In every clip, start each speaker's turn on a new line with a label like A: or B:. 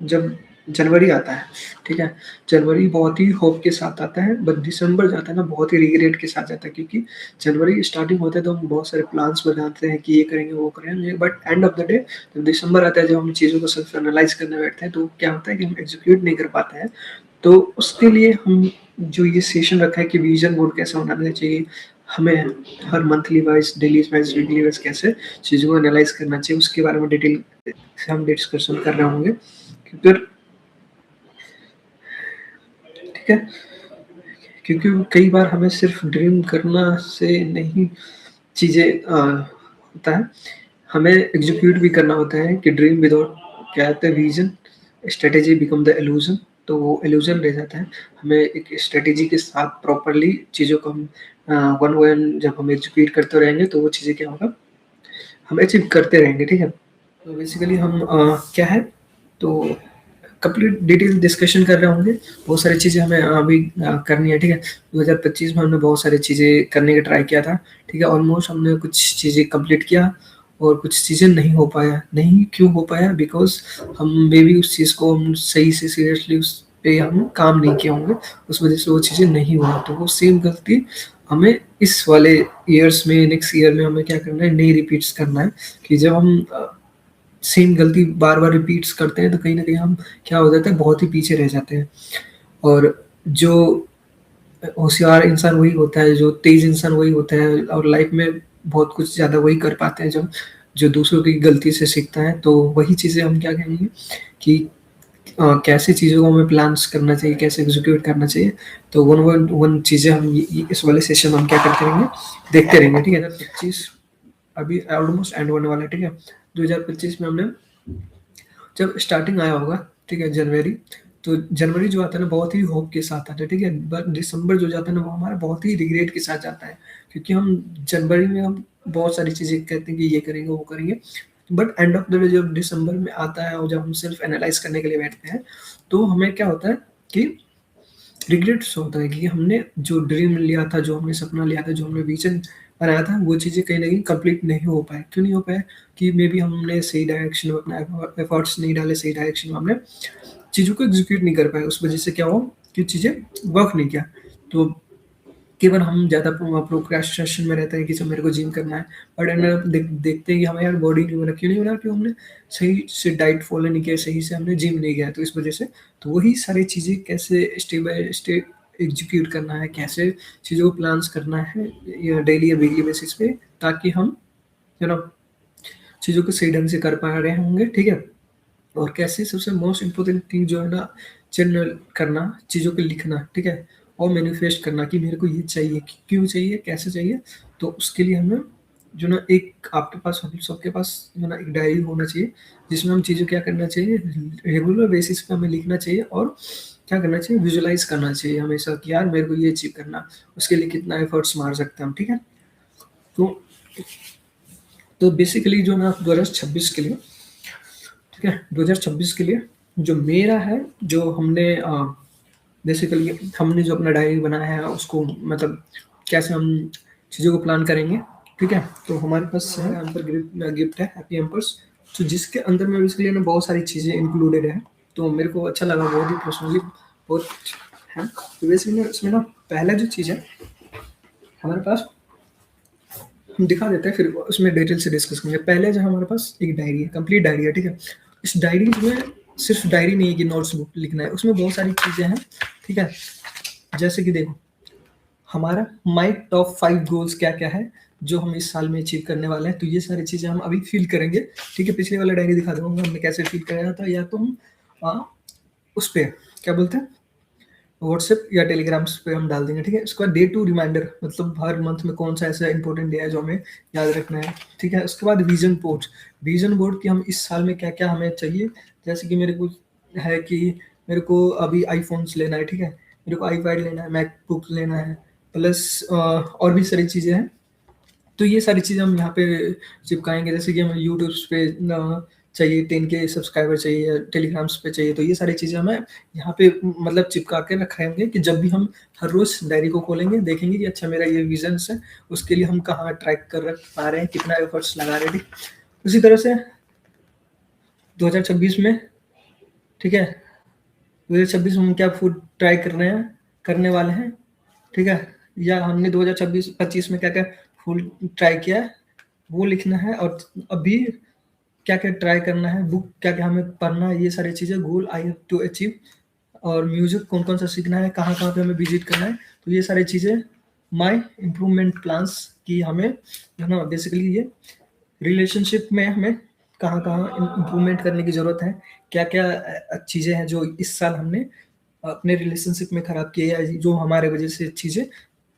A: जब जनवरी आता है, ठीक है? जनवरी बहुत ही होप के साथ आता है, बट दिसंबर जाता है ना बहुत ही रिग्रेट के साथ जाता है, क्योंकि जनवरी स्टार्टिंग होता है तो हम बहुत सारे प्लान्स बनाते हैं कि ये करेंगे, वो करेंगे, but end of the day जब दिसंबर आता है, जब हम चीज़ों को सेल्फ एनालाइज़ करने बैठते हैं, तो क्या होता है कि हम एग्ज़ीक्यूट नहीं कर पाते हैं। तो उसके लिए हम जो ये सेशन रखा है कि विज़न बोर्ड कैसा बनाना चाहिए, हमें हर monthly wise, daily wise, weekly wise कैसे चीज़ों को एनालाइज़ करना चाहिए, उसके बारे में डिटेल से हम डिस्कशन कर रहे होंगे। फिर ठीक है, क्योंकि कई बार हमें सिर्फ़ ड्रीम करना से नहीं चीज़ें होता है, हमें एग्ज़ीक्यूट भी करना होता है कि ड्रीम विदाउट क्या कहते हैं vision, strategy become the illusion, तो वो इल्यूज़न रह जाता है। हमें एक स्ट्रैटेजी के साथ प्रॉपर्ली चीज़ों को हम वन बाय वन जब हम एग्ज़ीक्यूट करते रहेंगे, तो वो चीज़ें क्या होगा, हम अचीव करते रहेंगे, ठीक है? तो बेसिकली हम क्या है, तो कंप्लीट डिटेल डिस्कशन कर रहे होंगे। बहुत सारी चीज़ें हमें अभी करनी है, ठीक है? 2025 में हमने बहुत सारी चीज़ें करने का ट्राई किया था, ठीक है? ऑलमोस्ट हमने कुछ चीज़ें कंप्लीट किया और कुछ चीज़ें नहीं हो पाया। नहीं क्यों हो पाया? बिकॉज़ हम मे बी उस चीज़ को हम सही से सीरियसली उस पे हम काम नहीं किए होंगे, उस वज़ह से वो चीज़ें नहीं हुआ। तो वो सेम गलती हमें इस वाले ईयर्स में, नेक्स्ट ईयर में हमें क्या करना है, नहीं रिपीट्स करना है कि जब हम सेम गलती बार-बार रिपीट्स करते हैं, तो कहीं न कहीं हम क्या हो जाता है, बहुत ही पीछे रह जाते हैं। और जो होशियार इंसान वही होता है, जो तेज़ इंसान वही होता है और लाइफ़ में बहुत कुछ ज़्यादा वही कर पाते हैं, जो जो दूसरों की गलती से सीखता है। तो वही चीज़ें हम क्या कहेंगे कि कैसे चीज़ों को हमें प्लान्स करना चाहिए, कैसे एग्ज़ीक्यूट करना चाहिए। तो वन वन वन चीज़ें हम ये इस वाले सेशन में हम क्या करते रहेंगे, देखते रहेंगे, ठीक है? 25 अभी ऑलमोस्ट एंड होने वाला है, ठीक है? 2025 में हमने जब स्टार्टिंग आया होगा, ठीक है, जनवरी, तो जनवरी जो आता है ना बहुत ही होप के साथ आता है, ठीक है? बट दिसंबर जो जाता है ना वो हमारा बहुत ही रिग्रेट के साथ जाता है, क्योंकि हम जनवरी में हम बहुत सारी चीज़ें कहते हैं कि ये करेंगे, वो करेंगे, but end of the day जब दिसंबर में आता है और जब हम सेल्फ एनालाइज़ करने के लिए बैठते हैं, तो हमें क्या होता है कि रिग्रेट्स होता है कि हमने जो ड्रीम लिया था, जो हमने सपना लिया था, जो हमने विज़न बनाया था, वो चीज़ें कहीं न कहीं कंप्लीट नहीं हो पाए। क्यों नहीं हो पाए? कि मेबी हमने सही डायरेक्शन में अपना एफर्ट्स नहीं डाले, सही डायरेक्शन में हमने चीज़ों को एग्ज़ीक्यूट नहीं कर पाए। उस वज़ह से क्या हुआ कि चीज़ें वर्क नहीं किया। तो केवल हम ज़्यादा प्रोक्रेस्टिनेशन में रहते हैं कि जब मेरे को जिम करना है, बट एंड में देखते हैं कि हमें यार बॉडी नहीं बना, क्यों नहीं बना? क्यों हमने सही से डाइट फॉलो नहीं किया, सही से हमने जिम नहीं गया, तो इस वजह से। तो वही सारी चीज़ें कैसे स्टेप बाय स्टेप एग्जीक्यूट करना है, कैसे चीज़ों को प्लान्स करना है या डेली या वीकली बेसिस पे, ताकि हम यू नो चीज़ों को सही ढंग से कर पा रहे होंगे, ठीक है? और कैसे सबसे मोस्ट इम्पोर्टेंट थिंग जो है ना, जर्नल करना, चीज़ों को लिखना, ठीक है? और मैनिफेस्ट करना कि मेरे को ये चाहिए, कि क्यों चाहिए, कैसे चाहिए? तो उसके लिए हमें जो ना एक आपके पास, हम सबके पास जो ना एक डायरी होना चाहिए, जिसमें हम चीज़ें क्या करना चाहिए, रेगुलर बेसिस पे हमें लिखना चाहिए और क्या करना चाहिए, विजुअलाइज़ करना चाहिए हमेशा कि यार मेरे को ये अचीव करना, उसके लिए कितना एफर्ट्स मार सकते हैं हम, ठीक है? तो बेसिकली जो ना 2026 के लिए, ठीक है, 2026 के लिए जो मेरा है, जो हमने बेसिकली हमने जो अपना डायरी बनाया है उसको मतलब कैसे हम चीज़ों को प्लान करेंगे, ठीक है? तो हमारे पास है अंदर गिफ्ट है हैप्पी एम्पर्स, तो जिसके अंदर में बेसिकली ना बहुत सारी चीज़ें इंक्लूडेड है, तो मेरे को अच्छा लगा बहुत ही पर्सनली, बहुत है। तो बेसिकली इसमें ना पहला जो चीज़ है हमारे पास, हम दिखा देते हैं फिर उसमें डिटेल से डिस्कस करेंगे। पहले जो हमारे पास एक डायरी है, कंप्लीट डायरी है, ठीक है? इस डायरी में सिर्फ डायरी नहीं है कि नोट्स बुक लिखना है, उसमें बहुत सारी चीज़ें हैं, ठीक है? जैसे कि देखो, हमारा माई टॉप 5 गोल्स क्या-क्या है, जो हम इस साल में अचीव करने वाले हैं, तो ये सारी चीज़ें हम अभी फ़िल करेंगे, ठीक है? पिछले वाला डायरी दिखा दूँगा हमने कैसे फ़िल कराया था, या तो हम अ, उस पे क्या बोलते हैं, व्हाट्सएप या टेलीग्राम्स पे हम डाल देंगे, ठीक है? उसके बाद डे टू रिमाइंडर, मतलब हर मंथ में कौन-सा ऐसा इंपॉर्टेंट डे है जो हमें याद रखना है, ठीक है? उसके बाद विज़न बोर्ड कि हम इस साल में क्या-क्या हमें चाहिए, जैसे कि मेरे को है कि मेरे को अभी आईफ़ोन्स लेना है, ठीक है? मेरे को आईपैड लेना है, मैकबुक लेना है, प्लस और भी सारी चीज़ें हैं। तो ये सारी चीज़ें हम यहाँ पे चिपकाएँगे, जैसे कि हमें यूट्यूब्स पे चाहिए, 10 के सब्सक्राइबर चाहिए या टेलीग्राम्स पे चाहिए, तो ये सारी चीज़ें हमें यहाँ पे मतलब चिपका के रखेंगे कि जब भी हम हर रोज़ डायरी को खोलेंगे, देखेंगे कि अच्छा मेरा ये विज़न्स है, उसके लिए हम कहाँ ट्रैक कर रख पा रहे हैं, कितना एफर्ट्स लगा रहे हैं, ठीक। उसी तरह से 2026 में ठीक है? 2026 में हम क्या फूड ट्राई कर रहे हैं, करने वाले हैं, ठीक है? या हमने 2026-25 में क्या-क्या फूड ट्राई किया है, वो लिखना है और अभी क्या-क्या ट्राई करना है, बुक क्या-क्या हमें पढ़ना है, ये सारी चीज़ें गोल आई हैव टू अचीव और म्यूज़िक कौन-कौन सा सीखना है, कहाँ-कहाँ पे हमें विज़िट करना है, तो ये सारी चीज़ें माय इम्प्रूवमेंट प्लान्स की हमें जो है ना बेसिकली ये रिलेशनशिप में हमें कहाँ-कहाँ इम्प्रूवमेंट करने की ज़रूरत है, क्या-क्या चीज़ें हैं जो इस साल हमने अपने रिलेशनशिप में खराब किए या जो हमारे वजह से चीज़ें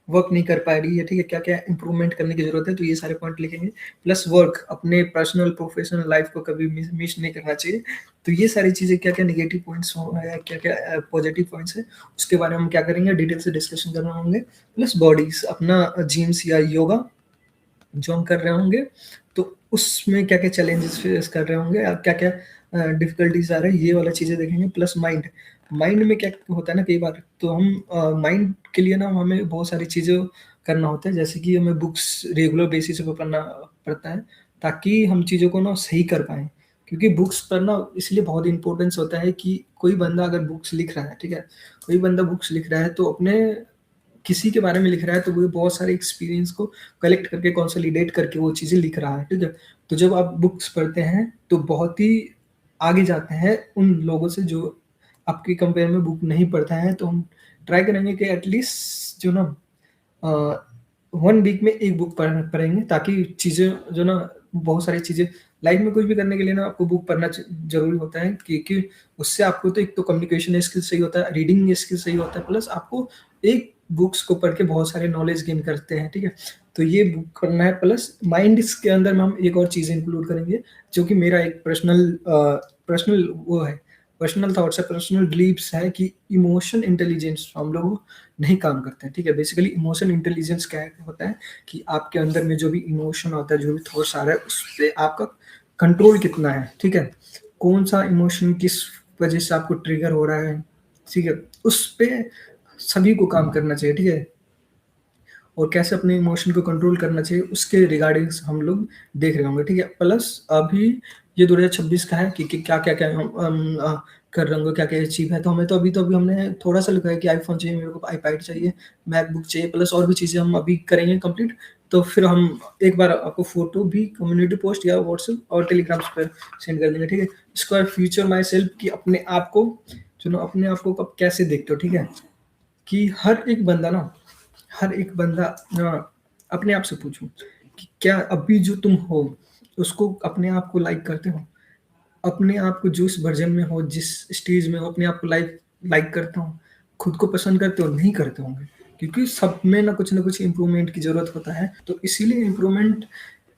A: वर्क नहीं कर पा रही है, ठीक है? क्या-क्या इम्प्रूवमेंट करने की ज़रूरत है, तो ये सारे पॉइंट लिखेंगे। प्लस वर्क, अपने पर्सनल, प्रोफेशनल लाइफ़ को कभी मिस नहीं करना चाहिए। तो ये सारी चीज़ें क्या-क्या नेगेटिव पॉइंट्स या क्या-क्या पॉजिटिव पॉइंट्स हैं, उसके बारे में हम क्या करेंगे, डिटेल से डिस्कशन करना होंगे। प्लस बॉडीज़, अपना जिम्स या योगा जो हम कर रहे होंगे, तो उसमें क्या-क्या चैलेंजेस फेस कर रहे होंगे क्या-क्या डिफ़िकल्टीज़ आ रही है, ये वाला चीज़ें देखेंगे। प्लस माइंड, माइंड में क्या होता है ना कई बार तो हम माइंड के लिए ना हमें बहुत सारी चीज़ें करना होता है, जैसे कि हमें बुक्स रेगुलर बेसिस पे पढ़ना पड़ता है, ताकि हम चीज़ों को ना सही कर पाएँ। क्योंकि बुक्स पढ़ना इसलिए बहुत इम्पोर्टेंस होता है कि कोई बंदा अगर बुक्स लिख रहा है, ठीक है? कोई बंदा बुक्स लिख रहा है तो अपने किसी के बारे में लिख रहा है तो वो बहुत सारे एक्सपीरियंस को कलेक्ट करके कंसोलिडेट करके वो चीज़ें लिख रहा है, ठीक है? तो जब आप बुक्स पढ़ते हैं तो बहुत ही आगे जाते हैं उन लोगों से जो आपके कंपेयर में बुक नहीं पढ़ता है, तो हम ट्राई करेंगे कि एटलीस्ट जो ना अ, 1 वीक में 1 बुक पढ़ेंगे ताकि चीज़ें जो ना बहुत सारी चीज़ें लाइफ में कुछ भी करने के लिए ना आपको बुक पढ़ना ज़रूरी होता है क्योंकि उससे आपको तो एक तो कम्युनिकेशन स्किल सही होता है, रीडिंग स्किल सही होता है, प्लस आपको एक बुक्स को पढ़ के बहुत सारे नॉलेज गेन करते हैं, ठीक है? तो ये बुक करना है प्लस माइंड इसके अंदर में हम एक और चीज़ इंक्लूड करेंगे, जो कि मेरा एक पर्सनल वो है, पर्सनल थॉट्स है, पर्सनल बिलीव्स है कि इमोशन इंटेलिजेंस हम लोग नहीं काम करते हैं, ठीक है? बेसिकली इमोशन इंटेलिजेंस क्या है होता है कि आपके अंदर में जो भी इमोशन होता है, जो भी थॉट्स आ रहा है, उस पे आपका कंट्रोल कितना है, ठीक है? कौन-सा इमोशन किस वजह से आपको ट्रिगर हो रहा है, ठीक है? उस पे सभी को काम करना चाहिए, ठीक है? और कैसे अपने इमोशन को कंट्रोल करना चाहिए, उसके रिगार्डिंग्स हम लोग देख रहे होंगे, ठीक है? प्लस अभी ये 2026 का है कि क्या-क्या कर रहे होंगे, क्या-क्या अचीव है, तो हमें तो अभी हमने थोड़ा-सा लिखा है कि आईफ़ोन चाहिए, मेरे को आईपैड चाहिए, मैकबुक चाहिए, प्लस और भी चीज़ें हम अभी करेंगे कंप्लीट। तो फिर हम एक बार आपको फ़ोटो भी कम्युनिटी पोस्ट या व्हाट्सएप और टेलीग्राम्स पे सेंड कर देंगे, ठीक है? इसके बाद फ्यूचर माई सेल्फ कि अपने आप को चुनो, अपने आप को कब कैसे देखते हो, ठीक है? कि हर एक बंदा अपने आप से पूछो कि क्या अभी जो तुम हो, उसको अपने आप को लाइक करते हो? अपने आप को जिस वर्ज़न में हो, जिस स्टेज में हो, अपने आप को लाइक लाइक करते हो? खुद को पसंद करते हो? नहीं करते होंगे, क्योंकि सब में ना कुछ इम्प्रूवमेंट की ज़रूरत होता है। तो इसीलिए इम्प्रूवमेंट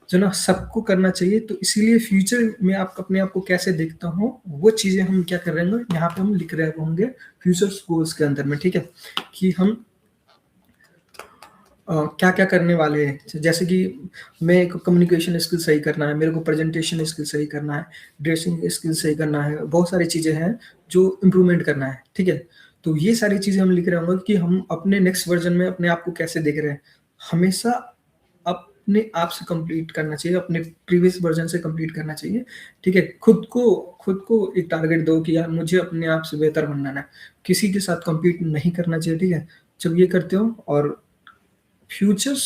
A: जो ना सबको करना चाहिए, तो इसीलिए फ्यूचर में आप अपने आप को कैसे देखते हो, वो चीज़ें हम क्या कर रहे होंगे, यहाँ पे हम लिख रहे होंगे फ्यूचर गोल्स के अंदर में, ठीक है? कि हम क्या-क्या करने वाले हैं। जैसे कि मेरे को कम्युनिकेशन स्किल सही करना है, मेरे को प्रेज़ेंटेशन स्किल सही करना है, ड्रेसिंग स्किल सही करना है, बहुत सारी चीज़ें हैं जो इम्प्रूवमेंट करना है, ठीक है? तो ये सारी चीज़ें हम लिख रहे होंगे कि हम अपने नेक्स्ट वर्ज़न में अपने आप को कैसे देख रहे हैं। हमेशा अपने आप से कंप्लीट करना चाहिए, अपने प्रीवियस वर्ज़न से कंप्लीट करना चाहिए, ठीक है? खुद को एक टारगेट दो कि यार मुझे अपने आप से बेहतर बनना है, किसी के साथ कम्पीट नहीं करना चाहिए, ठीक है? जब ये करते हो और फ्यूचर्स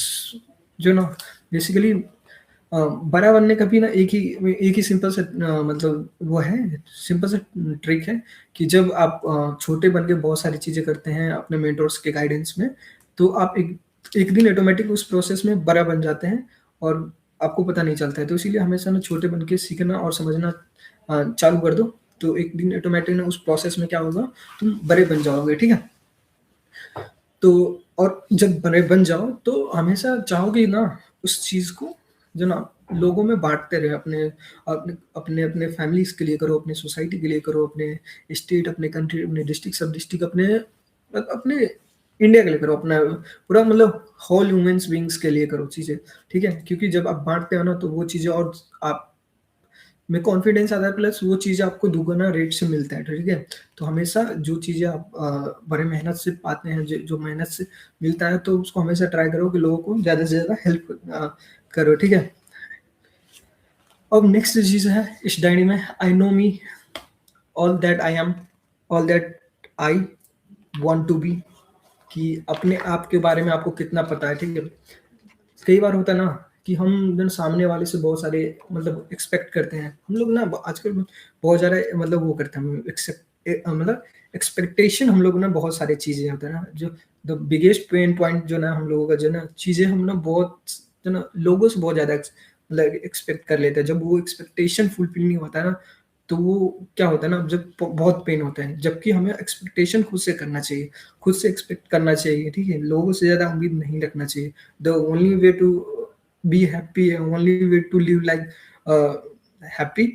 A: जो ना बेसिकली बड़ा बनने का भी ना एक ही सिंपल सा मतलब वो है, सिंपल सा ट्रिक है कि जब आप छोटे बन के बहुत सारी चीज़ें करते हैं अपने मेंटर्स के गाइडेंस में, तो आप एक एक दिन ऑटोमैटिक उस प्रोसेस में बड़ा बन जाते हैं और आपको पता नहीं चलता है। तो इसीलिए हमेशा ना छोटे बन के सीखना और समझना चालू कर दो, तो एक दिन ऑटोमैटिक ना उस प्रोसेस में क्या होगा, तुम बड़े बन जाओगे, ठीक है? तो और जब बड़े बन जाओ तो हमेशा चाहोगे ना उस चीज़ को जो ना लोगों में बाँटते रहे अपने फैमिलीज़ के लिए करो, अपने सोसाइटी के लिए करो, अपने स्टेट, अपने कंट्री, अपने डिस्ट्रिक्ट, सब डिस्ट्रिक्ट अपने इंडिया के लिए करो, अपना पूरा मतलब होल ह्यूमन्स बीइंग्स के लिए करो चीज़ें, ठीक है? क्योंकि जब आप बाँटते हो ना तो वो चीज़ें और आप में कॉन्फिडेंस आता है प्लस वो चीज़ें आपको दुगना रेट से मिलता है, ठीक है? तो हमेशा जो चीज़ें आप बड़े मेहनत से पाते हैं, जो मेहनत से मिलता है तो उसको हमेशा ट्राई करो कि लोगों को ज़्यादा से ज़्यादा हेल्प करो, ठीक है? अब नेक्स्ट चीज़ है इस डायरी में I know me all that I am, all that I want to be, कि अपने आप के बारे में आपको कितना पता है, ठीक है? कई बार होता है ना कि हम जन सामने वाले से बहुत सारे मतलब एक्सपेक्ट करते हैं। हम लोग ना आजकल बहुत ज़्यादा मतलब वो करते हैं, मतलब एक्सपेक्टेशन हम लोग ना बहुत सारी चीज़ें होता है ना, जो द बिगेस्ट पेन पॉइंट जो ना हम लोगों का जो ना चीज़ें हम ना बहुत जो ना लोगों से बहुत ज़्यादा मतलब एक्सपेक्ट कर लेते हैं। जब वो एक्सपेक्टेशन फुलफिल नहीं होता है ना, तो वो क्या होता है ना, जब बहुत पेन होता है। जबकि हमें एक्सपेक्टेशन खुद से करना चाहिए, खुद से एक्सपेक्ट करना चाहिए, ठीक है? लोगों से ज़्यादा उम्मीद नहीं रखना चाहिए। The only way to be happy and only way to live like happy,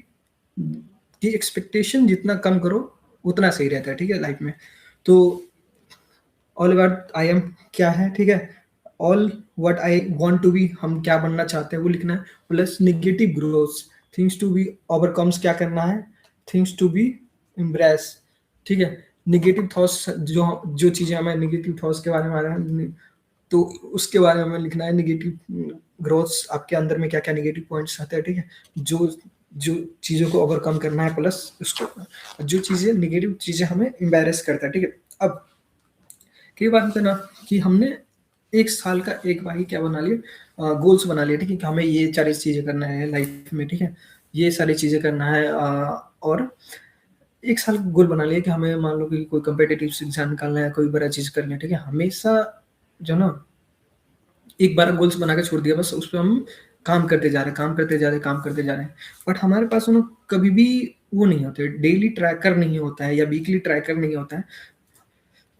A: कि एक्सपेक्टेशन जितना कम करो उतना सही रहता है, ठीक है, लाइफ में। तो ऑल अबाउट आई एम क्या है, ठीक है? All what I want to be, हम क्या बनना चाहते हैं वो लिखना है। Plus negative growth, things to be overcomes क्या करना है, थिंग्स टू बी एम्ब्रेस, ठीक है? नेगेटिव थॉट्स, जो जो चीज़ें हमें नेगेटिव थॉट्स के बारे में आ रहा है, तो उसके बारे में हमें लिखना है। नेगेटिव ग्रोथ्स, आपके अंदर में क्या-क्या नेगेटिव पॉइंट्स आते हैं, ठीक है? जो जो चीज़ों को ओवरकम करना है, प्लस उसको जो चीज़ें नेगेटिव चीज़ें हमें एम्बैरेस करता है, ठीक है? अब कई बार होता है ना कि हमने 1 साल का एक बार ही क्या बना लिया, गोल्स बना लिए, ठीक है? कि हमें ये सारी चीज़ें करना है लाइफ में, ठीक है? ये सारी चीज़ें करना है, और 1 साल का गोल बना लिया कि हमें मान लो कि कोई कॉम्पिटिटिव एग्ज़ाम निकालना है, कोई बड़ा चीज़ करनी है, ठीक है? हमेशा जो ना एक बार गोल्स बना के छोड़ दिया, बस उस पे हम काम करते जा रहे हैं, काम करते जा रहे हैं, काम करते जा रहे हैं। बट हमारे पास ना कभी भी वो नहीं होते, डेली ट्रैकर नहीं होता है या वीकली ट्रैकर नहीं होता है।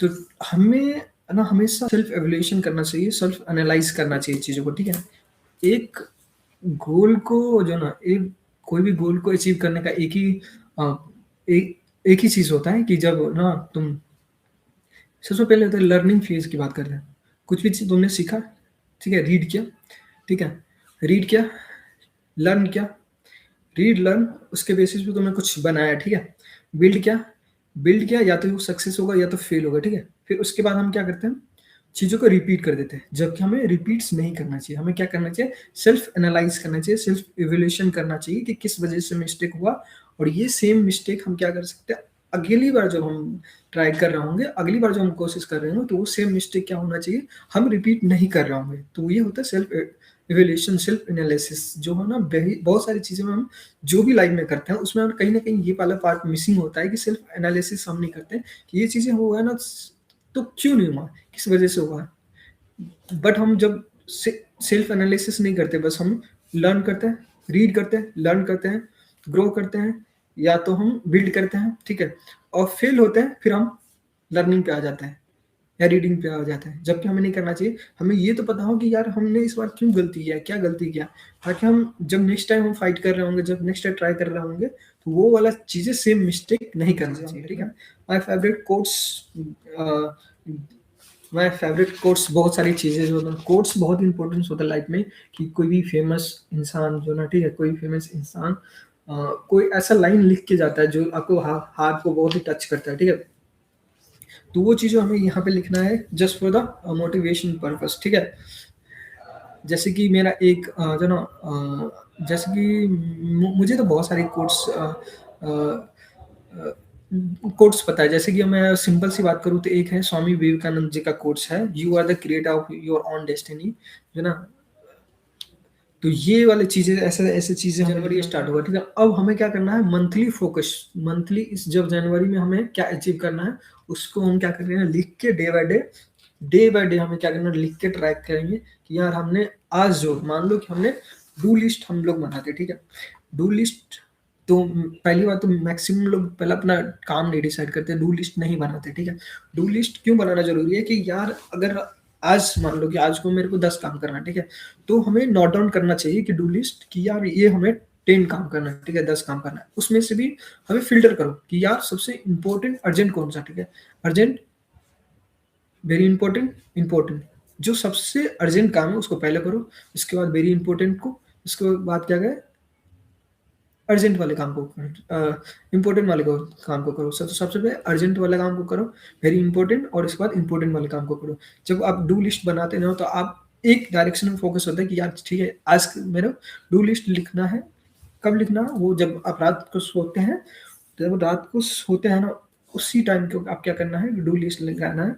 A: तो हमें ना हमेशा सेल्फ इवैल्यूएशन करना चाहिए, सेल्फ एनालाइज़ करना चाहिए चीज़ों को, ठीक है? एक गोल को जो ना एक कोई भी गोल को अचीव करने का अ, एक एक ही चीज़ होता है कि जब ना तुम सबसे पहले होता है लर्निंग फेज़ की बात करते हैं। कुछ भी चीज़ तुमने सीखा, ठीक है? रीड किया, ठीक है? रीड किया, लर्न किया, रीड लर्न, उसके बेसिस पे तुमने कुछ बनाया, ठीक है? बिल्ड किया, या तो वो सक्सेस होगा या तो फेल होगा, ठीक है? फिर उसके बाद हम क्या करते हैं, चीज़ों को रिपीट कर देते हैं, जबकि हमें रिपीट्स नहीं करना चाहिए। हमें क्या करना चाहिए, सेल्फ एनालाइज़ करना चाहिए, सेल्फ इवैल्यूएशन करना चाहिए कि किस वजह से मिस्टेक हुआ, और ये सेम मिस्टेक हम क्या कर सकते हैं, अगली बार जब हम ट्राई कर रहे होंगे, अगली बार जब हम कोशिश कर रहे होंगे, तो वो सेम मिस्टेक क्या होना चाहिए, हम रिपीट नहीं कर रहे होंगे। तो ये होता है सेल्फ इवैल्यूएशन, सेल्फ एनालिसिस, जो है ना बहुत सारी चीज़ें में हम जो भी लाइफ में करते हैं, उसमें हम कहीं न कहीं ये वाला पार्ट मिसिंग होता है कि सेल्फ एनालिसिस हम नहीं करते कि ये चीज़ें हुआ है ना, तो क्यों नहीं हुआ? किस वजह से हुआ? बट हम जब सेल्फ एनालिसिस नहीं करते, बस हम लर्न करते हैं, रीड करते हैं, लर्न करते हैं, ग्रो करते हैं, या तो हम बिल्ड करते हैं, ठीक है? और फेल होते हैं, फिर हम लर्निंग पे आ जाते हैं या रीडिंग पे आ जाते हैं, जबकि हमें नहीं करना चाहिए। हमें ये तो पता हो कि यार हमने इस बार क्यों गलती किया, क्या गलती किया, ताकि हम जब नेक्स्ट टाइम हम फाइट कर रहे होंगे, जब नेक्स्ट टाइम ट्राई कर रहे होंगे, तो वो वाला चीज़ें सेम मिस्टेक नहीं करना चाहिए, ठीक है? My favourite quotes, a, my favourite quotes, बहुत सारी चीज़ें जो ना कोट्स बहुत इंपॉर्टेंट होता है लाइफ में, कि कोई भी फेमस इंसान जो ना, ठीक है? कोई फेमस इंसान कोई ऐसा लाइन लिख के जाता है जो आपको हार्ट को बहुत ही टच करता है, ठीक है? तो वो चीज़ें हमें यहाँ पे लिखना है just for the motivation purpose, ठीक है? जैसे कि मेरा एक जो ना जैसे कि मुझे तो बहुत सारे अ, कोट्स पता है। जैसे कि मैं सिंपल सी बात करूँ तो एक है स्वामी विवेकानंद जी का कोट्स है, "you are the creator of your own destiny", जो ना, तो ये वाली चीज़ें, ऐसे ऐसे चीज़ें जनवरी स्टार्ट होगा, ठीक है? अब हमें क्या करना है, मंथली फोकस, मंथली इस जब जनवरी में हमें क्या अचीव करना है, उसको हम क्या कर रहे हैं, लिख के डे बाय डे हमें क्या करना है, लिख के ट्रैक करेंगे कि यार हमने आज जो मान लो कि हमने डू लिस्ट हम लोग बनाते हैं, ठीक है? डू लिस्ट, तो पहली बात तो मैक्सिमम लोग पहले अपना काम नहीं डिसाइड करते, डू लिस्ट नहीं बनाते, ठीक है? डू लिस्ट क्यों बनाना ज़रूरी है कि यार अगर आज मान लो कि आज को मेरे को 10 काम करना है, ठीक है? तो हमें नोट डाउन करना चाहिए कि डू लिस्ट, कि यार ये हमें 10 काम करना है, ठीक है? 10 काम करना है। उसमें से भी हमें फ़िल्टर करो कि यार सबसे इम्पोर्टेंट अर्जेंट कौन-सा, ठीक है? Urgent, very important, important. जो सबसे अर्जेंट काम है उसको पहले करो, उसके बाद वेरी इम्पोर्टेंट को, उसके बाद क्या करें, अर्जेंट वाले काम को इम्पोर्टेंट वाले को काम को करो। सबसे पहले अर्जेंट वाले काम को करो, वेरी इम्पोर्टेंट, और उसके बाद इम्पोर्टेंट वाले काम को करो। जब आप डू लिस्ट बनाते हो तो आप एक डायरेक्शन में फ़ोकस होता है कि यार ठीक है, आज मेरा डू लिस्ट लिखना है। कब लिखना है? वो जब आप रात को सोते हैं, जब रात को सोते हैं ना, उसी टाइम को आप क्या करना है, टू डू लिस्ट लगाना है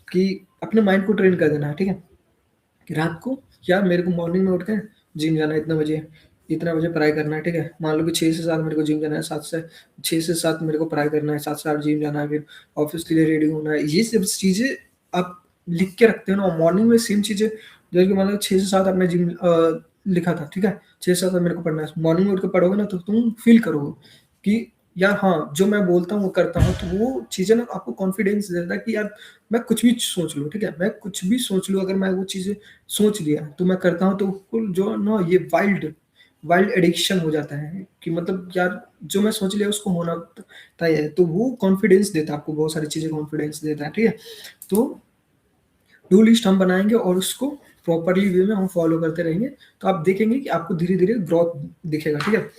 A: कि अपने माइंड को ट्रेन कर देना है, ठीक है? कि रात को यार मेरे को मॉर्निंग में उठ के जिम जाना है इतना बजे पढ़ाई करना है, ठीक है? मान लो कि 6 से 7 मेरे को जिम जाना है, 7 से 6 से 7 मेरे को पढ़ाई करना है, 7 से 8 जिम जाना है, फिर ऑफ़िस के लिए रेडी होना है। ये सब चीज़ें आप लिख के रखते हो ना, मॉर्निंग में सेम चीज़ें जैसे कि मान लो 6 से 7 आपने लिखा था, ठीक है? 6 से 7 मेरे को पढ़ना है। मॉर्निंग में उठ के पढ़ोगे ना तो तुम फ़ील करोगे कि यार हाँ, जो मैं बोलता हूँ वो करता हूँ, तो वो चीज़ें ना आपको कॉन्फिडेंस देता है कि यार मैं कुछ भी सोच लूँ, ठीक है? मैं कुछ भी सोच लूँ, अगर मैं वो चीज़ें सोच लिया तो मैं करता हूँ, तो कुल जो है ना ये वाइल्ड वाइल्ड एडिक्शन हो जाता है कि मतलब यार जो मैं सोच लिया उसको होना तय है। तो वो कॉन्फिडेंस देता है आपको, बहुत सारी चीज़ें कॉन्फिडेंस देता है, ठीक है? तो टू लिस्ट हम बनाएँगे और उसको प्रॉपर्ली वे में हम फॉलो करते रहेंगे, तो आप देखेंगे कि आपको धीरे-धीरे ग्रोथ दिखेगा, ठीक है?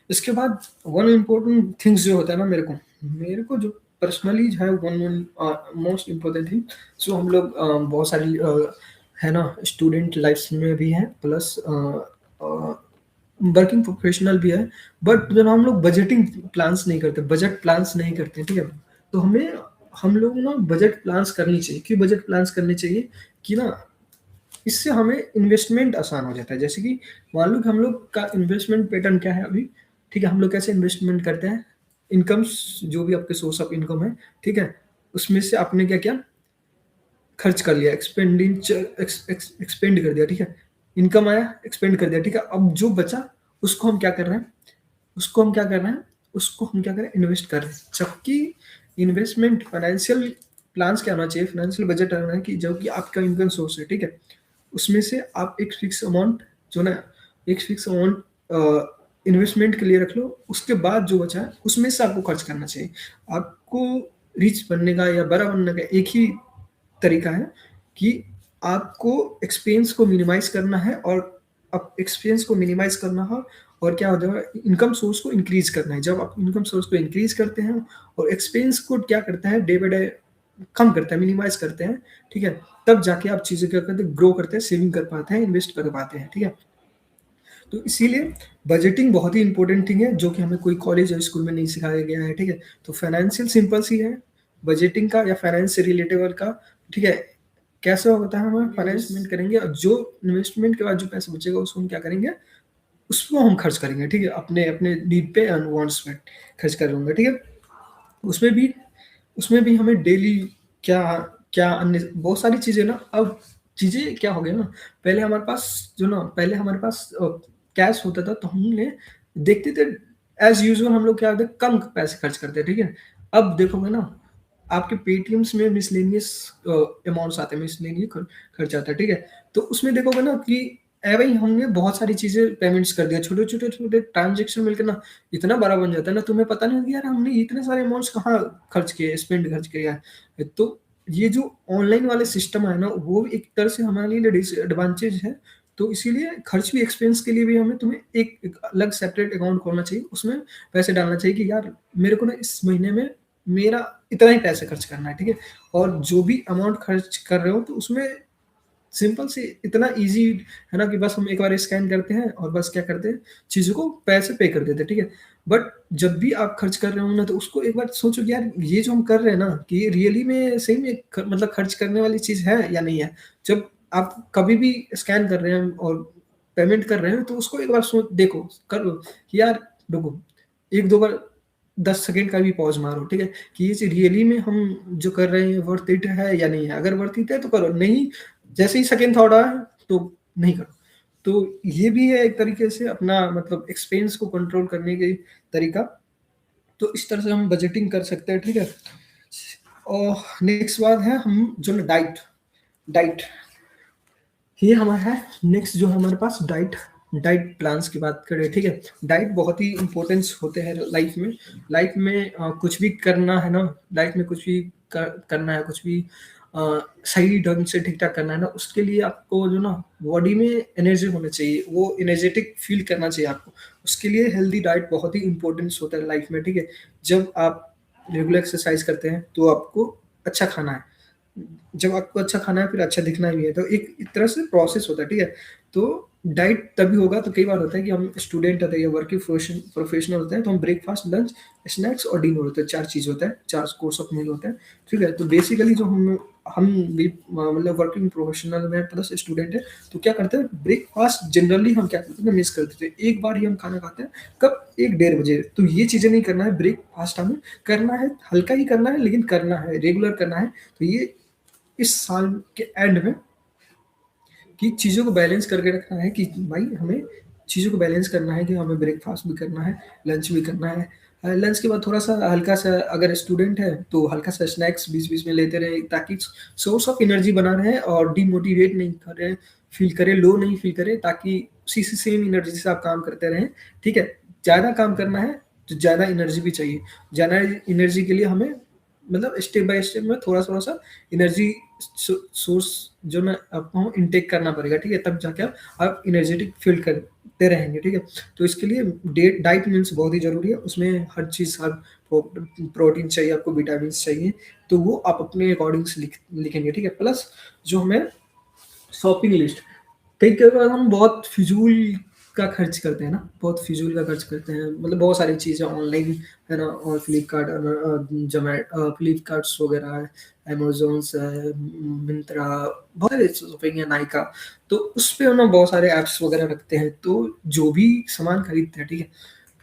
A: इसके बाद वन इम्पोर्टेंट थिंग्स जो होता है ना मेरे को जो पर्सनली जो है मोस्ट इम्पोर्टेंट थिंग जो हम लोग बहुत सारी है ना स्टूडेंट लाइफ्स में भी है प्लस वर्किंग प्रोफेशनल भी है, बट जब हम लोग बजट प्लान्स नहीं करते, ठीक है? तो हम लोग ना बजट प्लान्स करनी चाहिए। क्यों बजट प्लान्स करनी चाहिए? कि ना इससे हमें इन्वेस्टमेंट आसान हो जाता है। जैसे कि मान लो कि हम लोग का इन्वेस्टमेंट पैटर्न क्या है अभी, ठीक है? हम लोग कैसे इन्वेस्टमेंट करते हैं? इनकम्स जो भी आपके सोर्स ऑफ इनकम है, ठीक है? उसमें से आपने क्या किया? खर्च कर लिया, एक्सपेंड कर दिया, ठीक है? इनकम आया, एक्सपेंड कर दिया, ठीक है? अब जो बचा उसको हम क्या कर रहे हैं? उसको हम क्या कर रहे हैं? उसको हम क्या कर रहे हैं? इन्वेस्ट कर रहे हैं। जबकि इन्वेस्टमेंट फाइनेंशियल प्लान्स क्या होना चाहिए? फाइनेंशियल बजट होना है कि जो कि आपका इनकम सोर्स है, ठीक है? उसमें से आप एक फिक्स अमाउंट जो ना एक फिक्स अमाउंट इन्वेस्टमेंट के लिए रख लो, उसके बाद जो बचा है उसमें से आपको खर्च करना चाहिए। आपको रिच बनने का या बड़ा बनने का एक ही तरीका है कि आपको एक्सपेंस को मिनिमाइज़ करना है और अब एक्सपेंस को मिनिमाइज़ करना है और क्या होता है इनकम सोर्स को इंक्रीज़ करना है। जब आप इनकम सोर्स को इंक्रीज़ करते हैं और एक्सपेंस को क्या करते हैं डे बाय डे कम करते हैं, मिनिमाइज़ करते हैं, ठीक है? तब जाके आप चीज़ें क्या करते हैं ग्रो करते हैं, सेविंग कर पाते हैं, इन्वेस्ट कर पाते हैं, ठीक है? तो इसीलिए बजटिंग बहुत ही इम्पोर्टेंट थिंग है, जो कि हमें कोई कॉलेज या स्कूल में नहीं सिखाया गया है, ठीक है? तो फाइनेंशियल सिंपल सी है, बजटिंग का या फाइनेंस से रिलेटेबल का, ठीक है? कैसे होता है हमें फाइनेंसमेंट करेंगे और जो इन्वेस्टमेंट के बाद जो पैसा बचेगा उसको हम क्या करेंगे, उसको हम खर्च करेंगे, ठीक है? अपने अपने नीड पे एंड वांट्स पे खर्च करूँगा, ठीक है? उसमें भी उसमें भी हमें डेली क्या क्या अन्य बहुत सारी चीज़ें ना अब चीज़ें क्या हो गया ना, पहले हमारे पास कैश होता था तो हमने देखते थे एज़ यूजुअल हम लोग क्या होता है कम पैसे खर्च करते हैं, ठीक है? अब देखोगे ना आपके पेटीएम्स में मिसलेनियस अमाउंट्स आते हैं, मिसलेनियस खर्च आता है, ठीक है? तो उसमें देखोगे ना कि भाई हमने बहुत सारी चीज़ें पेमेंट्स कर दिया, छोटे-छोटे ट्रांज़ैक्शन मिलके ना इतना बड़ा बन जाता है ना, तुम्हें पता नहीं कि यार हमने इतने सारे अमाउंट्स कहाँ खर्च किया है। तो ये जो ऑनलाइन वाले सिस्टम है ना, वो एक तरह से हमारे लिए डिसएडवांटेज है। तो इसीलिए खर्च भी एक्सपेंस के लिए भी तुम्हें एक अलग सेपरेट अकाउंट खोलना चाहिए, उसमें पैसे डालना चाहिए कि यार मेरे को ना इस महीने में मेरा इतना ही पैसे खर्च करना है, ठीक है? और जो भी अमाउंट खर्च कर रहे हो तो उसमें सिंपल सी इतना ईज़ी है ना कि बस हम एक बार स्कैन करते हैं और बस क्या करते हैं, चीज़ों को पैसे पे कर देते हैं, ठीक है? बट जब भी आप खर्च कर रहे हो ना, तो उसको एक बार सोचो कि यार ये जो हम कर रहे हैं ना, कि ये रियली में सही में मतलब खर्च करने वाली चीज़ है या नहीं है? जब आप कभी भी स्कैन कर रहे हैं और पेमेंट कर रहे हैं, तो उसको एक बार देखो, कर लो कि यार रुको, 1-2 बार 10 सेकंड का भी पॉज़ मारो, ठीक है? कि ये चीज़ रियली में हम जो कर रहे हैं वर्थ इट है या नहीं है? अगर वर्थ इट है तो करो, नहीं जैसे ही सेकंड थॉट आया तो नहीं करो। तो ये भी है एक तरीके से अपना मतलब एक्सपेंस को कंट्रोल करने की तरीका। तो इस तरह से हम बजटिंग कर सकते हैं, ठीक है? और नेक्स्ट बात है हम जो ना डाइट डाइट ये हमारा है नेक्स्ट जो है हमारे पास डाइट डाइट प्लान्स की बात करें, ठीक है? डाइट बहुत ही इम्पोर्टेंस होते हैं लाइफ में। कुछ भी करना है ना, लाइफ में कुछ भी करना है, कुछ भी सही ढंग से ठीक-ठाक करना है ना, उसके लिए आपको जो ना बॉडी में एनर्जी होना चाहिए, वो एनर्जेटिक फ़ील करना चाहिए आपको। उसके लिए हेल्दी डाइट बहुत ही इम्पोर्टेंस होता है लाइफ में, ठीक है? जब आप रेगुलर एक्सरसाइज़ करते हैं, तो आपको अच्छा खाना है। जब आपको अच्छा खाना है, फिर अच्छा दिखना भी है, तो एक तरह से प्रोसेस होता है, ठीक है? तो डाइट तभी होगा तो कई बार होता है कि हम स्टूडेंट होते हैं या वर्किंग प्रोफेशनल होते हैं तो हम ब्रेकफास्ट, लंच, स्नैक्स और डिनर होता है, 4 चीज़ होता है, 4 कोर्स ऑफ मील होता है, ठीक है? तो बेसिकली जो हम भी मतलब वर्किंग प्रोफेशनल में प्लस स्टूडेंट है, तो क्या करते हैं ब्रेकफास्ट जनरली हम क्या करते हैं ना मिस कर देते हैं। एक बार ही हम खाना खाते हैं, कब? 1 डेढ़ बजे। तो ये चीज़ें नहीं करना है, ब्रेकफास्ट हमें करना है, हल्का ही करना है लेकिन करना है, रेगुलर करना है। तो ये इस साल के एंड में कि चीज़ों को बैलेंस करके रखना है कि भाई हमें चीज़ों को बैलेंस करना है कि हमें ब्रेकफास्ट भी करना है, लंच भी करना है। लंच के बाद थोड़ा-सा हल्का-सा अगर स्टूडेंट है तो हल्का-सा स्नैक्स बीच-बीच में लेते रहें ताकि सोर्स ऑफ एनर्जी बना रहे और डिमोटिवेट नहीं करें, फ़ील करें, लो नहीं फ़ील करें ताकि उसी से सेम एनर्जी से आप काम करते रहें, ठीक है? ज़्यादा काम करना है तो ज़्यादा एनर्जी भी चाहिए। ज़्यादा एनर्जी के लिए हमें मतलब स्टेप बाय स्टेप में थोड़ा-थोड़ा-सा एनर्जी सोर्स जो ना आपको इनटेक करना पड़ेगा, ठीक है? तब जाके आप एनर्जेटिक फ़ील करते रहेंगे, ठीक है? तो इसके लिए डाइट मील्स बहुत ही ज़रूरी है, उसमें हर चीज़ आप प्रोटीन चाहिए, आपको विटामिन्स चाहिए, तो वो आप अपने अकॉर्डिंग से लिखेंगे, ठीक है? प्लस जो हमें शॉपिंग लिस्ट कई-कई बार हम बहुत फिज़ूल का खर्च करते हैं ना, बहुत फिज़ूल का खर्च करते हैं, मतलब बहुत सारी चीज़ें ऑनलाइन है ना और फ्लिपकार्ट्स वगैरह है, अमेज़न्स है, मिंत्रा, बहुत सारे शॉपिंग है, नायका, तो उसपे हम ना बहुत सारे ऐप्स वगैरह रखते हैं, तो जो भी सामान खरीदते हैं, ठीक है?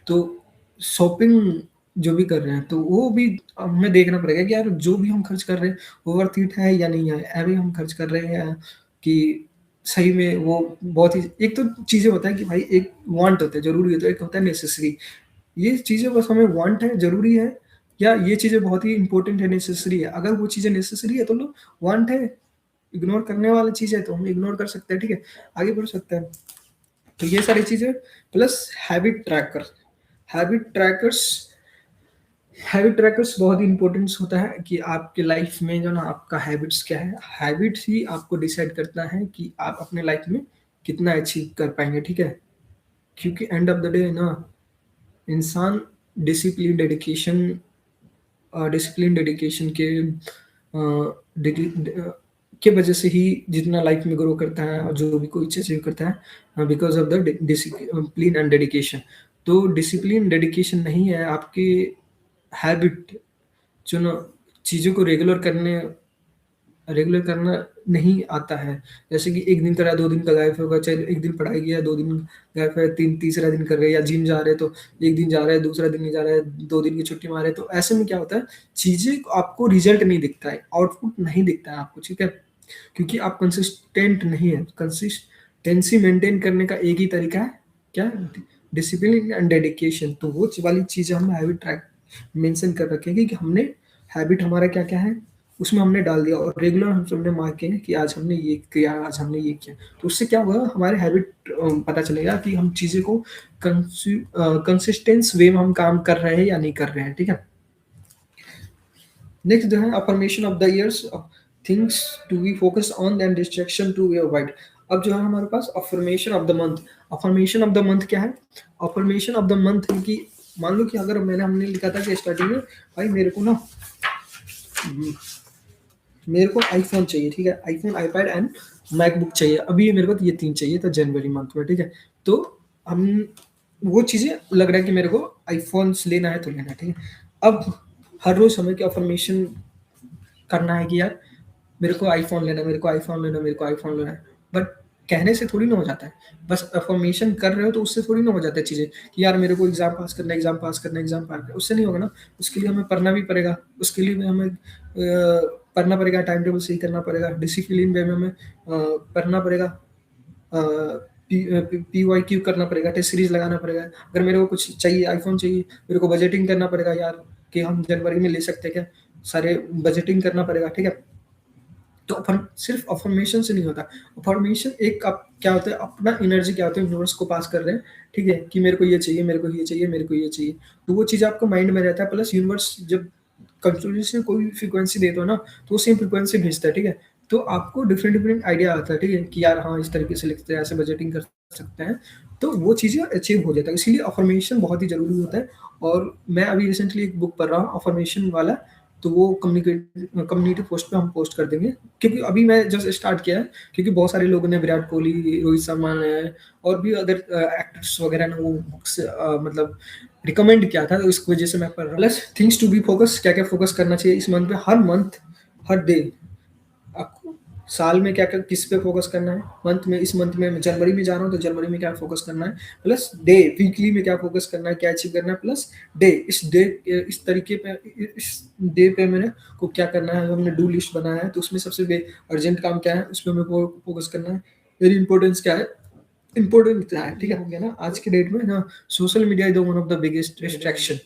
A: तो शॉपिंग जो भी कर रहे हैं, तो वो भी हमें देखना पड़ेगा कि यार जो भी हम खर्च कर रहे हैं, वो वर्थ इट है या नहीं है? ऐवे हम खर्च कर रहे हैं कि सही में वो बहुत ही एक तो चीज़ें होता है कि भाई एक वांट होता है, ज़रूरी होता है, एक होता है नेसेसरी। ये चीज़ें बस हमें वांट है, ज़रूरी है या ये चीज़ें बहुत ही इम्पोर्टेंट है, नेसेसरी है। अगर वो चीज़ें नेसेसरी है तो लो, वांट है, इग्नोर करने वाली चीज़ है तो हम इग्नोर कर सकते हैं, ठीक है? आगे बढ़ सकते हैं। तो ये सारी चीज़ें plus habit tracker. Habit trackers habit trackers बहुत ही इम्पोर्टेंस होता है कि आपके लाइफ में जो ना आपका हैबिट्स क्या है, हैबिट्स ही आपको डिसाइड करता है कि आप अपने लाइफ में कितना अचीव कर पाएँगे, ठीक है? क्योंकि एंड ऑफ द डे ना इंसान डिसिप्लिन, डिसिप्लिन, डेडिकेशन के के वजह से ही जितना लाइफ में ग्रो करता है और जो भी कोई चीज़ अचीव करता है because of the discipline and dedication. तो डिसिप्लिन, डेडिकेशन नहीं है आपकी हैबिट जो ना चीज़ों को रेगुलर करना नहीं आता है। जैसे कि 1 दिन करा, 2 दिन का गायब होगा, चलो 1 दिन पढ़ाई किया, 2 दिन गायब है, तीसरा दिन कर रहे हैं या जिम जा रहे हैं तो 1 दिन जा रहा है, दूसरा दिन नहीं जा रहा है, 2 दिन की छुट्टी मार रहे हैं। तो ऐसे में क्या होता है, चीज़ें आपको रिज़ल्ट नहीं दिखता है, आउटपुट नहीं दिखता है आपको, ठीक है? क्योंकि आप कंसिस्टेंट नहीं हैं। कंसिस्टेंसी मेंटेन करने का एक ही तरीका है, क्या? Discipline and dedication. तो वो वाली चीज़ें हम हैबिट ट्रैक मेंशन कर रखेंगे कि हमने हैबिट हमारा क्या-क्या है, उसमें हमने डाल दिया और रेगुलर हम सबने मार्क किए हैं कि आज हमने ये किया, आज हमने ये किया। तो उससे क्या होगा हमारे हैबिट पता चलेगा कि हम चीज़ें को कंसिस्टेंस वे में हम काम कर रहे हैं या नहीं कर रहे हैं, ठीक है? नेक्स्ट जो है affirmation of the years things to be focus on and distraction to be avoid. अब जो है हमारे पास affirmation of the month. Affirmation of the month क्या है? अफर्मेशन ऑफ द मंथ है कि मान लो कि अगर हमने लिखा था कि स्टार्टिंग में भाई मेरे को आईफ़ोन चाहिए, ठीक है? आईफ़ोन, आईपैड एंड मैकबुक चाहिए। अभी ये मेरे को ये 3 चाहिए था जनवरी मंथ में, ठीक है? तो हम वो चीज़ें लग रहा है कि मेरे को आईफ़ोन्स लेना है तो लेना है, ठीक है? अब हर रोज़ हमें क्या अफ़र्मेशन करना है कि यार मेरे को आईफ़ोन लेना है, मेरे को आईफ़ोन लेना है, मेरे को आईफ़ोन लेना है। बट कहने से थोड़ी ना हो जाता है। बस अफ़र्मेशन कर रहे हो तो उससे थोड़ी ना हो जाता है चीज़ें कि यार मेरे को एग्ज़ाम पास करना है, एग्ज़ाम पास करना है, एग्ज़ाम पास करना है, उससे नहीं होगा ना। उसके लिए हमें पढ़ना भी पड़ेगा, उसके लिए भी हमें पढ़ना पड़ेगा, टाइम टेबल सही करना पड़ेगा, डिसिप्लिन वे में हमें पढ़ना पड़ेगा। पीवाईक्यू करना पड़ेगा, टेस्ट सीरीज़ लगाना पड़ेगा। अगर मेरे को कुछ चाहिए, आईफ़ोन चाहिए, मेरे को बजटिंग करना पड़ेगा यार कि हम जनवरी में ले सकते हैं क्या? सारे बजटिंग करना पड़ेगा, ठीक है? तो सिर्फ अफ़र्मेशन से नहीं होता। अफ़र्मेशन एक आप क्या होता है अपना एनर्जी क्या होता है यूनिवर्स को पास कर रहे हैं, ठीक है? कि मेरे को ये चाहिए, मेरे को ये चाहिए, मेरे को ये चाहिए। तो वो चीज़ आपको माइंड में रहता है प्लस यूनिवर्स जब कंटिन्यूअसली कोई भी फ्रीक्वेंसी देते हो ना, तो वो सेम फ्रीक्वेंसी भेजता है, ठीक है? तो आपको डिफरेंट-डिफरेंट आइडिया आता है, ठीक है? कि यार हाँ, इस तरीके से लिखते हैं, ऐसे बजटिंग कर सकते हैं। तो वो चीज़ें अचीव हो जाता है। इसीलिए अफ़र्मेशन बहुत ही ज़रूरी होता है और मैं अभी रिसेंटली एक बुक पढ़ रहा हूँ अफ़र्मेशन वाला तो वो कम्युनिटी पोस्ट पे हम पोस्ट कर देंगे, क्योंकि अभी मैं जस्ट स्टार्ट किया है, क्योंकि बहुत सारे लोगों ने विराट कोहली, रोहित शर्मा ने और भी अदर एक्टर्स वगैरह ने वो बुक्स मतलब रिकमेंड किया था, तो इस वजह से मैं पढ़ रहा हूँ। Plus things to be focus, क्या-क्या फोकस करना चाहिए इस मंथ पे, हर मंथ, हर डे आपको साल में क्या-क्या किस पे फ़ोकस करना है, मंथ में इस मंथ में मैं जनवरी में जा रहा हूँ, तो जनवरी में क्या फ़ोकस करना है, प्लस डे वीकली में क्या फ़ोकस करना है, क्या अचीव करना है, प्लस डे इस तरीके पे इस डे पे मैंने को क्या करना है, हमने डू लिस्ट बनाया है, तो उसमें सबसे अर्जेंट काम क्या है, उस पे हमें फ़ोकस करना है, वेरी इंपॉर्टेंस क्या है, इंपॉर्टेंट क्या है, ठीक है? हो गया ना, आज के डेट में ना social media is the one of the biggest distraction,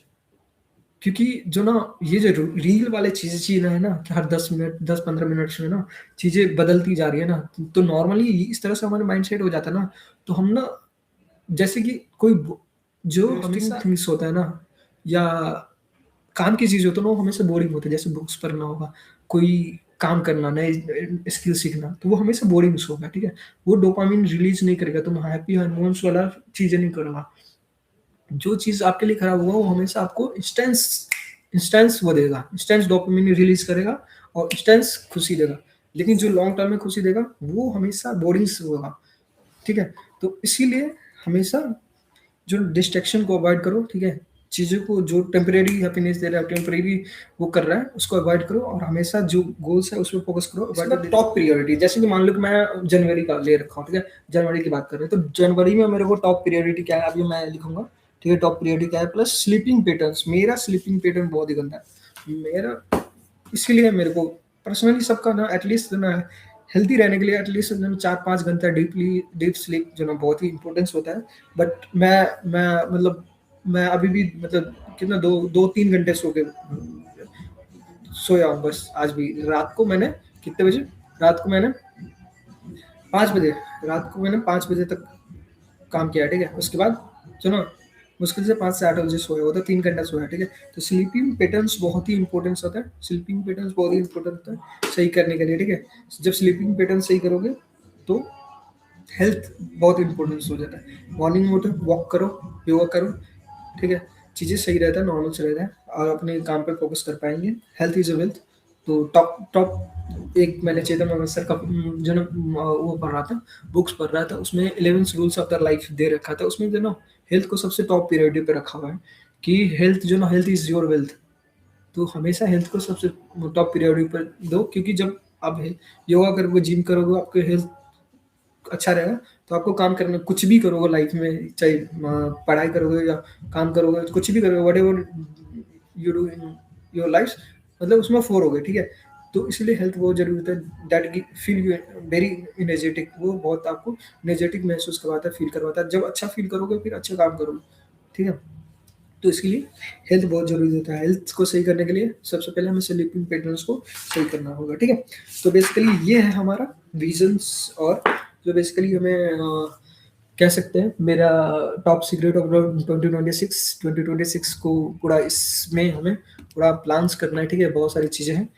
A: क्योंकि जो ना ये जो रील वाले चीज़ें है ना कि हर 10 मिनट 10-15 मिनट्स में ना चीज़ें बदलती जा रही है ना, तो नॉर्मली इस तरह से हमारा माइंडसेट हो जाता है ना, तो हम ना जैसे कि कोई जो हमेशा थिंग्स होता है ना, या काम की चीज़ हो तो ना वो हमेशा बोरिंग होता है, जैसे बुक्स पढ़ना होगा, कोई काम करना, नए स्किल सीखना, तो वो हमेशा बोरिंग होगा, ठीक है? वो डोपामाइन रिलीज़ नहीं करेगा, तुम हैप्पी हार्मोन्स वाला चीज़ें नहीं करेगा। जो चीज़ आपके लिए खराब होगा वो हमेशा आपको इंस्टेंस इंस्टेंस वो देगा, इंस्टेंस डोपामाइन रिलीज़ करेगा और इंस्टेंस खुशी देगा। लेकिन जो लॉन्ग टर्म में खुशी देगा, वो हमेशा बोरिंग से होगा, ठीक है? तो इसीलिए हमेशा जो डिस्ट्रैक्शन को अवॉइड करो, ठीक है? चीज़ों को जो टेम्परेरी हैप्पीनेस दे रहा है, टेम्परेरी वो कर रहा है, उसको अवॉइड करो और हमेशा जो गोल्स है, उस पे फ़ोकस करो। इसके बाद टॉप प्रायोरिटी, जैसे कि मान लो कि मैं जनवरी का ले रखा हूँ, ठीक है? जनवरी की बात कर रहे हैं, तो जनवरी में मेरे को टॉप प्रायोरिटी क्या है, अभी मैं लिखूँगा, ठीक है? टॉप प्रायोरिटी क्या है, प्लस स्लीपिंग पैटर्न्स, मेरा स्लीपिंग पैटर्न बहुत ही गंदा है। मेरा इसीलिए मेरे को पर्सनली सबका ना एटलीस्ट ना हेल्दी रहने के लिए एटलीस्ट ना 4-5 घंटा डीप स्लीप जो ना बहुत ही इम्पोर्टेंस होता है। बट मैं मतलब मैं अभी भी मतलब कितना 2-3 घंटे सोया हूँ बस आज भी। रात को मैंने कितने बजे? रात को मैंने 5 बजे रात को मैंने 5 बजे तक काम किया, ठीक है? उसके बाद सुनो, मुश्किल से 5 से 8 बजे सोया होता है, 3 घंटा सोया, ठीक है? तो स्लीपिंग पैटर्न्स बहुत ही इम्पोर्टेंस होता है, स्लीपिंग पैटर्न्स बहुत ही इम्पोर्टेंट होता है सही करने के लिए, ठीक है? जब स्लीपिंग पैटर्न सही करोगे, तो हेल्थ बहुत इम्पोर्टेंस हो जाता है। मॉर्निंग में उठो, वॉक करो, योगा करो, ठीक है? चीज़ें सही रहता है, नॉर्मल से रहता है और अपने काम पे फ़ोकस कर पाएँगे। Health is wealth. तो टॉप टॉप एक मैंने चेतन भगत सर का जो ना वो पढ़ रहा था, बुक्स पढ़ रहा था, उसमें 11 रूल्स ऑफ द लाइफ दे रखा था। उसमें जो ना हेल्थ को सबसे टॉप प्रायोरिटी पे रखा हुआ है कि हेल्थ जो ना हेल्थ इज़ योर वेल्थ। तो हमेशा हेल्थ को सबसे टॉप प्रायोरिटी पर दो, क्योंकि जब आप योगा करोगे, जिम करोगे, आपके हेल्थ अच्छा रहेगा, तो आपको काम करना कुछ भी करोगे लाइफ में, चाहे पढ़ाई करोगे या काम करोगे, तो कुछ भी करोगे, whatever you do in your life, मतलब उसमें फ़ोर हो गए, ठीक है? तो इसलिए हेल्थ बहुत ज़रूरी होता है, दैट गी फील यू वेरी एनर्जेटिक, वो बहुत आपको एनर्जेटिक महसूस करवाता है, फ़ील करवाता है। जब अच्छा फ़ील करोगे, फिर अच्छा काम करोगे, ठीक है? तो इसके लिए हेल्थ बहुत ज़रूरी होता है। हेल्थ को सही करने के लिए सबसे पहले हमें स्लीपिंग पैटर्न्स को सही करना होगा, ठीक है? तो बेसिकली ये है हमारा विज़न्स, और जो बेसिकली हमें कह सकते हैं मेरा टॉप सीक्रेट ऑफ 2026 को पूरा इसमें हमें पूरा प्लान्स करना है, ठीक है? बहुत सारी चीज़ें हैं।